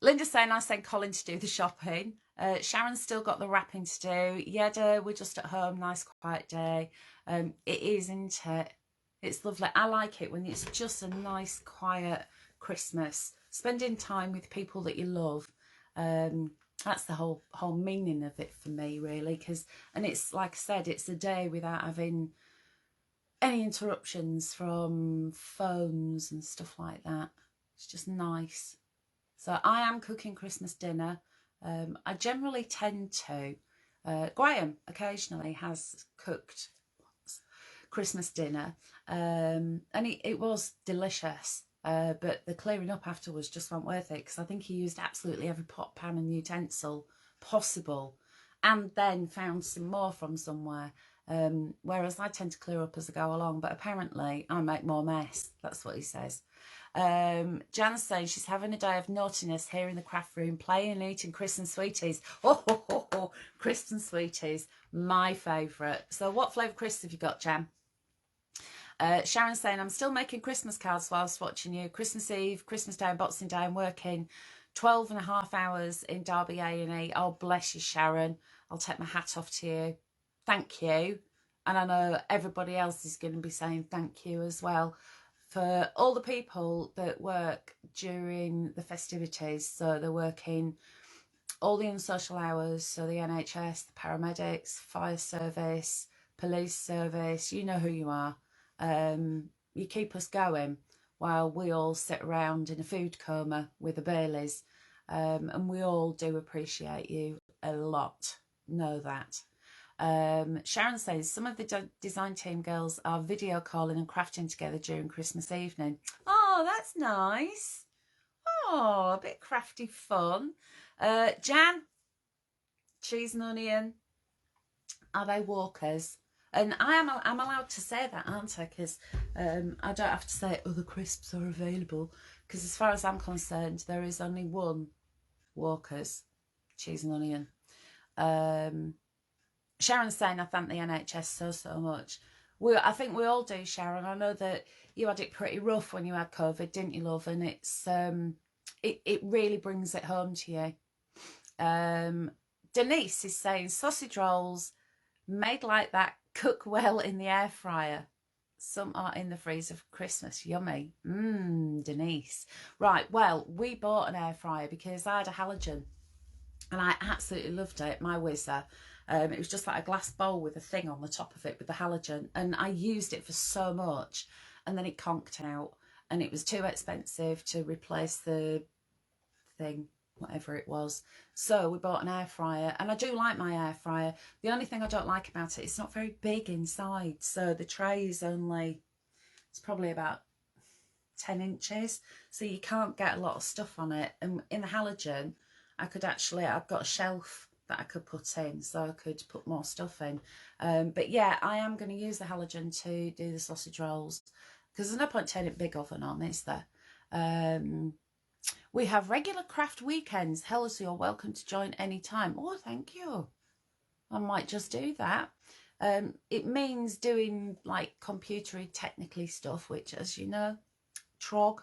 Linda's saying I sent Colin to do the shopping. Sharon's still got the wrapping to do. Yeda, we're just at home, nice quiet day. It is, isn't it? It's lovely. I like it when it's just a nice quiet Christmas. Spending time with people that you love. That's the whole meaning of it for me, really. And it's, like I said, it's a day without having any interruptions from phones and stuff like that. It's just nice. So I am cooking Christmas dinner. I generally tend to. Graham occasionally has cooked Christmas dinner, and it was delicious. But the clearing up afterwards just wasn't worth it, because I think he used absolutely every pot, pan and utensil possible, and then found some more from somewhere. Whereas I tend to clear up as I go along, but apparently I make more mess. That's what he says. Jan's saying she's having a day of naughtiness here in the craft room, playing and eating crisps and sweeties. Oh, crisps and sweeties, my favourite. So what flavour crisps have you got, Jan? Sharon's saying, I'm still making Christmas cards whilst watching you. Christmas Eve, Christmas Day and Boxing Day, I'm working 12 and a half hours in Derby A&E. Oh, bless you, Sharon. I'll take my hat off to you. Thank you. And I know everybody else is going to be saying thank you as well for all the people that work during the festivities. So they're working all the unsocial hours, so the NHS, the paramedics, fire service, police service, you know who you are. You keep us going while we all sit around in a food coma with the Baileys, and we all do appreciate you a lot, know that. Sharon says some of the design team girls are video calling and crafting together during Christmas evening. Oh, that's nice. Oh, a bit crafty fun. Jan, cheese and onion, are they walkers? And I'm allowed to say that, aren't I? Because I don't have to say other crisps are available, because as far as I'm concerned, there is only one Walker's cheese and onion. Sharon's saying I thank the NHS so much. I think we all do, Sharon. I know that you had it pretty rough when you had COVID, didn't you, love? And it's it really brings it home to you. Denise is saying sausage rolls made like that cook well in the air fryer. Some are in the freezer for Christmas. Yummy. Denise. Right, well, we bought an air fryer because I had a halogen and I absolutely loved it, my whizzer. It was just like a glass bowl with a thing on the top of it with the halogen, and I used it for so much, and then it conked out. and it was too expensive to replace the thing, whatever it was. So we bought an air fryer, and I do like my air fryer. The only thing I don't like about it, it's not very big inside. So the tray is only, it's probably about 10 inches. So you can't get a lot of stuff on it. And in the halogen, I could actually, I've got a shelf that I could put in, so I could put more stuff in. But yeah, I am going to use the halogen to do the sausage rolls, because there's no point turning a big oven on, is there? We have regular craft weekends. Hels, you're welcome to join anytime. Oh, thank you. I might just do that. It means doing like computery, technically stuff, which, as you know, Trog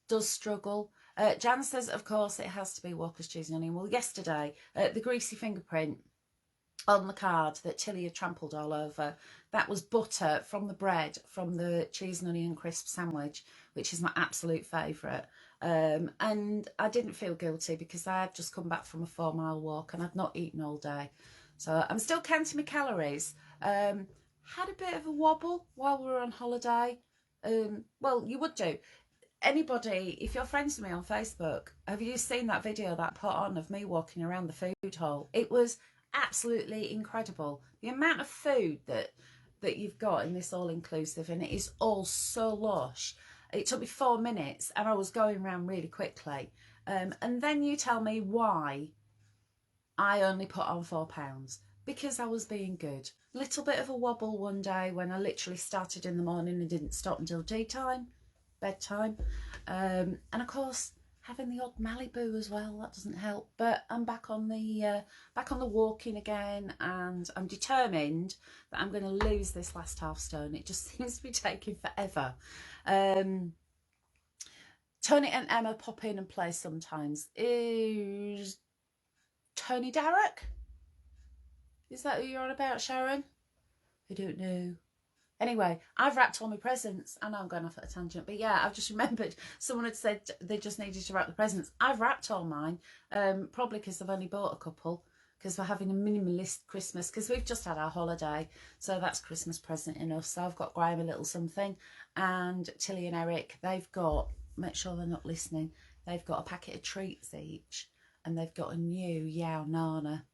does struggle. Jan says, of course, it has to be Walker's cheese and onion. Well, yesterday, the greasy fingerprint on the card that Tilly had trampled all over, that was butter from the bread from the cheese and onion crisp sandwich, which is my absolute favourite. And I didn't feel guilty because I had just come back from a 4-mile walk and I'd not eaten all day. So I'm still counting my calories. Had a bit of a wobble while we were on holiday. Well, you would do. Anybody, if you're friends with me on Facebook, have you seen that video that I put on of me walking around the food hall? It was absolutely incredible. The amount of food that you've got in this all-inclusive, and it is all so lush. It took me 4 minutes and I was going around really quickly. And then you tell me why I only put on £4. Because I was being good. Little bit of a wobble one day when I literally started in the morning and didn't stop until tea time. Bedtime, and of course having the odd Malibu as well, that doesn't help. But I'm back on the walking again, and I'm determined that I'm going to lose this last half stone. It just seems to be taking forever. Tony and Emma pop in and play sometimes. Is Tony Darrock? Is that who you're on about, Sharon? I don't know. Anyway, I've wrapped all my presents. I know I'm going off at a tangent, but yeah, I've just remembered someone had said they just needed to wrap the presents. I've wrapped all mine, probably because I've only bought a couple, because we're having a minimalist Christmas, because we've just had our holiday, so that's Christmas present enough. So I've got Graham a little something, and Tilly and Eric, they've got, make sure they're not listening, they've got a packet of treats each, and they've got a new Yao Nana.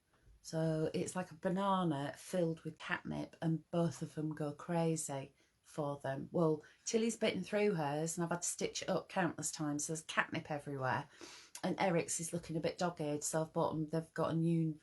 So it's like a banana filled with catnip, and both of them go crazy for them. Well, Tilly's bitten through hers and I've had to stitch it up countless times. So there's catnip everywhere. And Eric's is looking a bit dog-eared, so I've bought them, they've got a new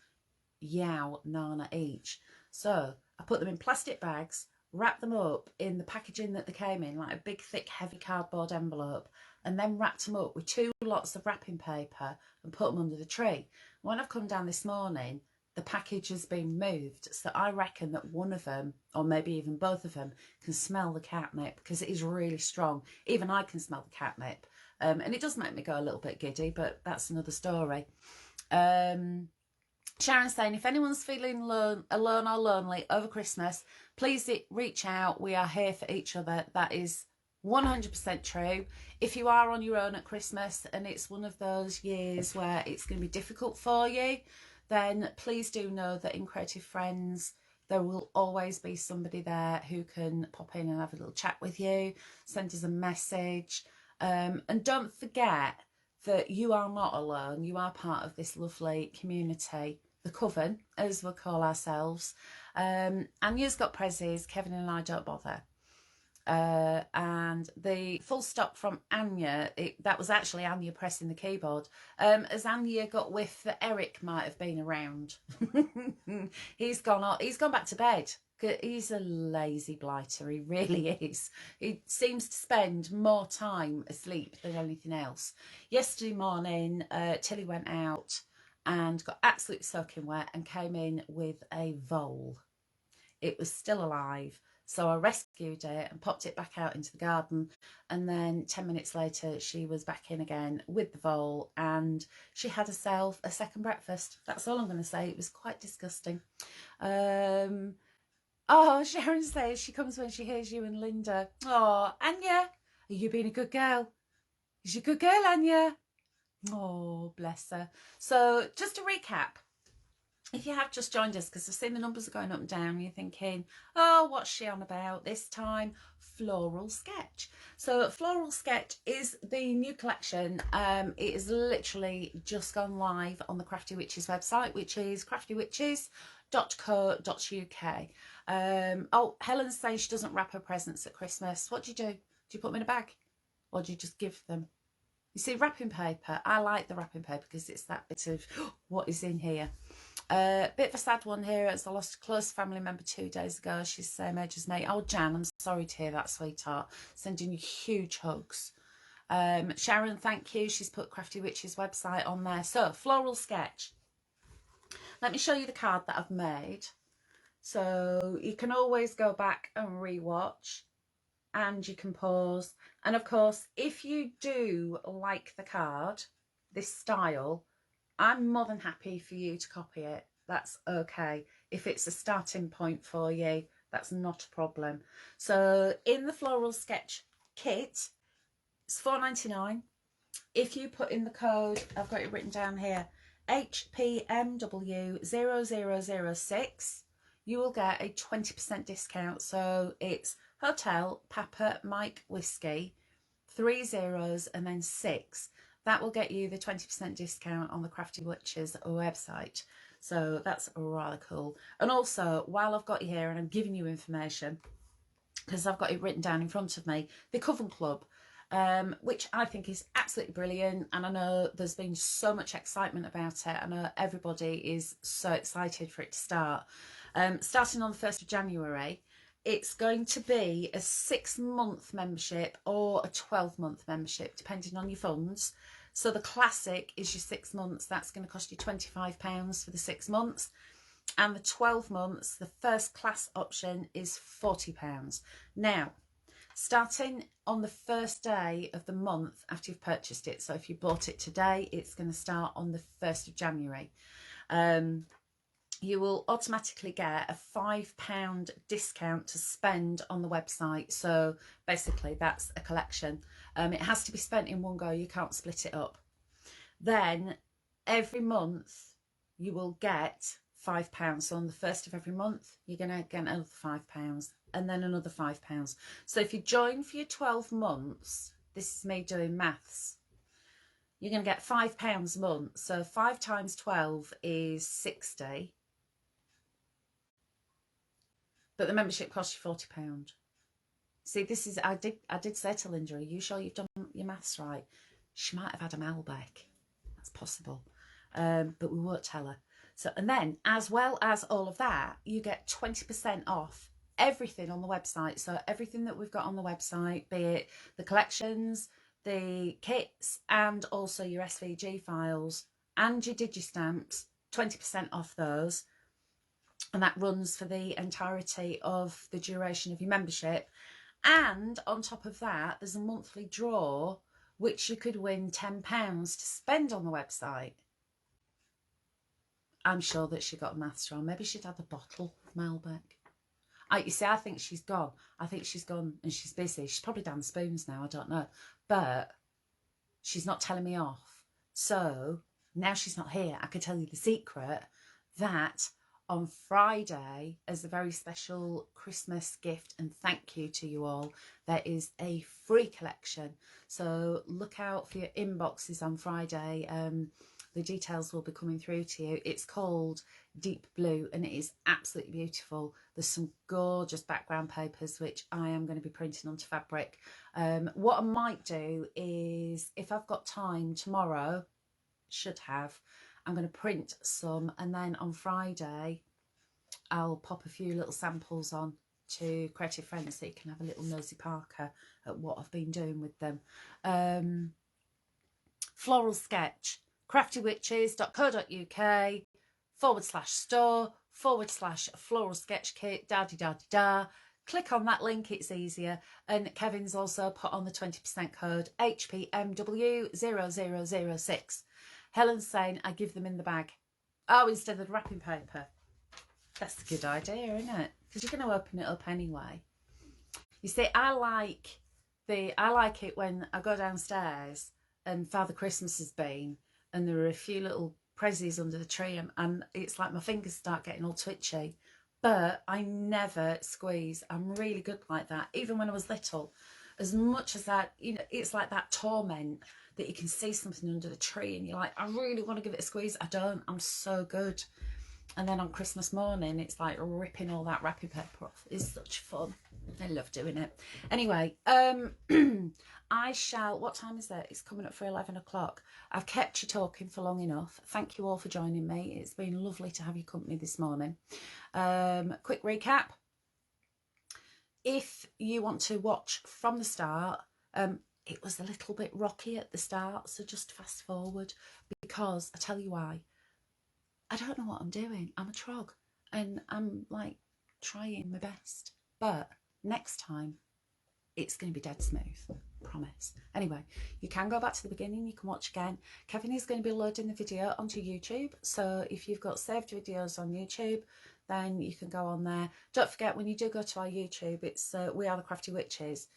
Yao Nana each. So I put them in plastic bags, wrapped them up in the packaging that they came in, like a big, thick, heavy cardboard envelope, and then wrapped them up with 2 lots of wrapping paper and put them under the tree. When I've come down this morning, the package has been moved, so I reckon that one of them, or maybe even both of them, can smell the catnip, because it is really strong. Even I can smell the catnip, and it does make me go a little bit giddy, but that's another story. Sharon's saying, if anyone's feeling alone or lonely over Christmas, please reach out. We are here for each other. That is 100% true. If you are on your own at Christmas and it's one of those years where it's going to be difficult for you, then please do know that in Creative Friends, there will always be somebody there who can pop in and have a little chat with you, send us a message. And don't forget that you are not alone. You are part of this lovely community, the Coven, as we'll call ourselves. Anya's got prezzies, Kevin and I don't bother. And the full stop from Anya, that was actually Anya pressing the keyboard, as Anya got whiff that Eric might have been around. he's gone back to bed. He's a lazy blighter, he really is. He seems to spend more time asleep than anything else. Yesterday morning, Tilly went out and got absolutely soaking wet and came in with a vole. It was still alive. So I rescued it and popped it back out into the garden, and then 10 minutes later she was back in again with the vole, and she had herself a second breakfast. That's all I'm going to say. It was quite disgusting. Oh, Sharon says she comes when she hears you and Linda. Oh, Anya, are you being a good girl? Is you a good girl, Anya? Oh, bless her. So just to recap, if you have just joined us, because I've seen the numbers are going up and down, and you're thinking, oh, what's she on about this time? Floral Sketch. So Floral Sketch is the new collection. It is literally just gone live on the Crafty Witches website, which is craftywitches.co.uk. Oh, Helen's saying she doesn't wrap her presents at Christmas. What do? Do you put them in a bag, or do you just give them? You see, wrapping paper, I like the wrapping paper because it's that bit of what is in here. Bit of a sad one here, as I lost a close family member 2 days ago. She's the same age as me. Oh, Jan, I'm sorry to hear that, sweetheart. Sending you huge hugs. Sharon, thank you. She's put Crafty Witches website on there. So, Floral Sketch. Let me show you the card that I've made. So, you can always go back and rewatch, and you can pause. And of course, if you do like the card, this style, I'm more than happy for you to copy it. That's okay. If it's a starting point for you, that's not a problem. So in the Floral Sketch kit, it's $4.99. If you put in the code, I've got it written down here, HPMW0006, you will get a 20% discount. So it's Hotel Papa Mike Whiskey, 3 zeros and then 6. That will get you the 20% discount on the Crafty Witches website. So that's rather cool. And also, while I've got you here and I'm giving you information, because I've got it written down in front of me, the Coven Club, which I think is absolutely brilliant. And I know there's been so much excitement about it. I know everybody is so excited for it to start. Starting on the 1st of January, it's going to be a 6-month membership or a 12-month membership, depending on your funds. So the classic is your 6 months. That's going to cost you £25 for the 6 months. And the 12 months, the first class option is £40. Now, starting on the first day of the month after you've purchased it, so if you bought it today, it's going to start on the 1st of January. You will automatically get a £5 discount to spend on the website. So basically that's a collection. It has to be spent in one go. You can't split it up. Then every month you will get £5. So on the 1st of every month, you're going to get another £5 and then another £5. So if you join for your 12 months, this is me doing maths, you're going to get £5 a month. So 5 times 12 is 60. But the membership costs you £40. See, this is, I did say to Linda, are you sure you've done your maths right? She might have had a Malbec. That's possible. But we won't tell her. So, and then, as well as all of that, you get 20% off everything on the website. So everything that we've got on the website, be it the collections, the kits, and also your SVG files and your digistamps, 20% off those. And that runs for the entirety of the duration of your membership. And on top of that, there's a monthly draw, which you could win £10 to spend on the website. I'm sure that she got a maths wrong. Maybe she'd had a bottle of Malbec. You see, I think she's gone. I think she's gone and she's busy. She's probably down the spoons now, I don't know. But she's not telling me off. So now she's not here, I could tell you the secret that on Friday, as a very special Christmas gift and thank you to you all, there is a free collection. So look out for your inboxes on Friday. The details will be coming through to you. It's called Deep Blue and it is absolutely beautiful. There's some gorgeous background papers which I am going to be printing onto fabric. What I might do is, if I've got time tomorrow, should have, I'm going to print some, and then on Friday I'll pop a few little samples on to Creative Friends so you can have a little nosy Parker at what I've been doing with them. Floral Sketch, craftywitches.co.uk/store/floral sketch kit, da-di-da-di-da. Click on that link, it's easier. And Kevin's also put on the 20% code HPMW0006. Helen's saying I give them in the bag. Oh, instead of the wrapping paper. That's a good idea, isn't it? Because you're going to open it up anyway. You see, I like it when I go downstairs and Father Christmas has been and there are a few little prezzies under the tree, and it's like my fingers start getting all twitchy. But I never squeeze. I'm really good like that. Even when I was little, as much as that, you know, it's like that torment that you can see something under the tree and you're like, I really want to give it a squeeze. I don't. I'm so good. And then on Christmas morning, it's like ripping all that wrapping paper off. It's such fun. I love doing it. Anyway, I shall, what time is it? It's coming up for 11 o'clock. I've kept you talking for long enough. Thank you all for joining me. It's been lovely to have your company this morning. Quick recap. If you want to watch from the start, it was a little bit rocky at the start, so just fast forward, because I tell you why. I don't know what I'm doing. I'm a trog and I'm like trying my best, but next time it's going to be dead smooth, promise. Anyway, you can go back to the beginning, you can watch again. Kevin is going to be loading the video onto YouTube, so if you've got saved videos on YouTube, then you can go on there. Don't forget, when you do go to our YouTube, it's We Are the Crafty Witches.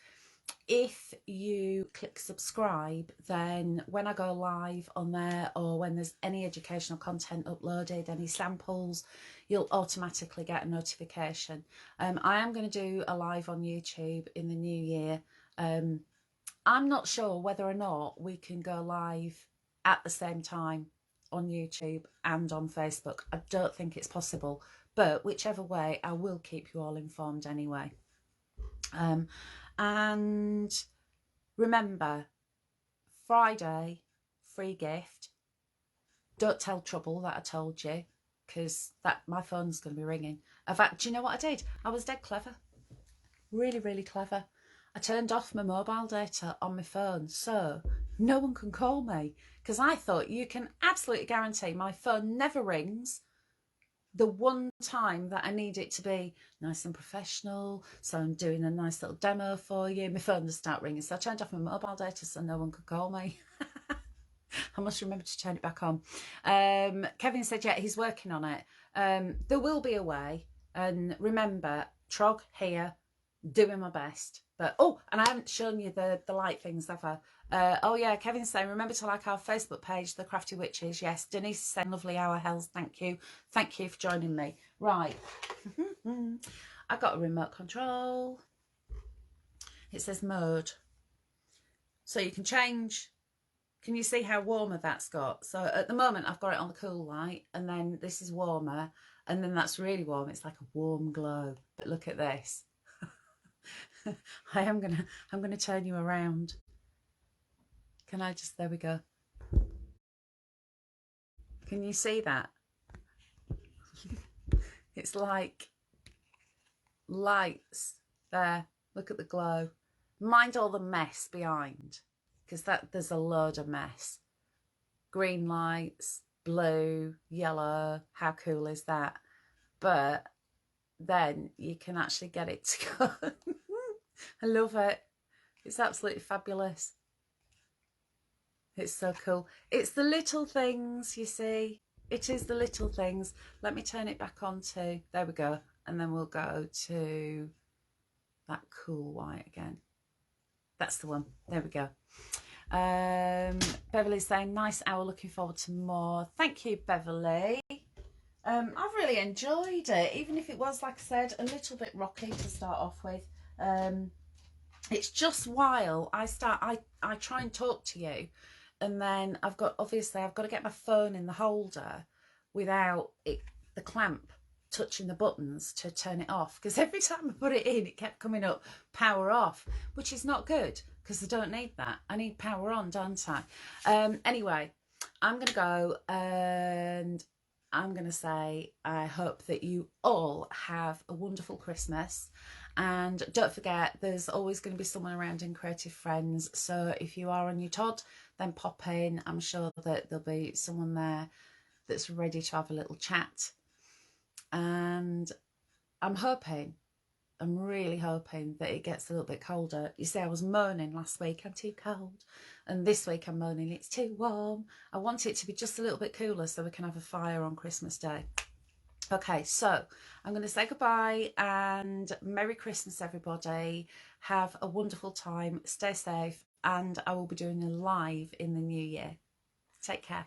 If you click subscribe, then when I go live on there, or when there's any educational content uploaded, any samples, you'll automatically get a notification. I am going to do a live on YouTube in the new year. I'm not sure whether or not we can go live at the same time on YouTube and on Facebook. I don't think it's possible, but whichever way, I will keep you all informed anyway. And remember, Friday, free gift. Don't tell Trouble that I told you, because my phone's going to be ringing. In fact, do you know what I did? I was dead clever. Really, really clever. I turned off my mobile data on my phone so no one can call me, because I thought you can absolutely guarantee my phone never rings the one time that I need it to be nice and professional, so I'm doing a nice little demo for you, my phone will start ringing. So I turned off my mobile data so no one could call me. I must remember to turn it back on. Kevin said, yeah, he's working on it. There will be a way. And remember, Trog here, doing my best. But, oh, and I haven't shown you the light things, have I? Oh yeah, Kevin's saying, remember to like our Facebook page, The Crafty Witches. Yes, Denise is saying, lovely hour, Hels. Thank you. Thank you for joining me. Right. I've got a remote control. It says mode. So you can change. Can you see how warmer that's got? So at the moment, I've got it on the cool light, and then this is warmer, and then that's really warm. It's like a warm glow. But look at this. I'm gonna turn you around. Can I just, there we go. Can you see that? It's like lights there. Look at the glow. Mind all the mess behind, because there's a load of mess. Green lights, blue, yellow. How cool is that? But then you can actually get it to go. I love it. It's absolutely fabulous. It's so cool. It's the little things, you see. It is the little things. Let me turn it back on to, there we go. And then we'll go to that cool white again. That's the one. There we go. Beverly's saying, nice hour, looking forward to more. Thank you, Beverly. I've really enjoyed it, even if it was, like I said, a little bit rocky to start off with. It's just while I try and talk to you, and then I've got to get my phone in the holder without the clamp touching the buttons to turn it off, because every time I put it in, it kept coming up power off, which is not good, because I don't need that. I need power on, don't I? Anyway, I'm going to go, and I'm going to say I hope that you all have a wonderful Christmas. And don't forget, there's always going to be someone around in Creative Friends. So if you are on your Todd, then pop in. I'm sure that there'll be someone there that's ready to have a little chat. And I'm really hoping that it gets a little bit colder. You see, I was moaning last week, I'm too cold. And this week I'm moaning, it's too warm. I want it to be just a little bit cooler so we can have a fire on Christmas Day. Okay, so I'm going to say goodbye and Merry Christmas, everybody. Have a wonderful time. Stay safe. And I will be doing a live in the new year. Take care.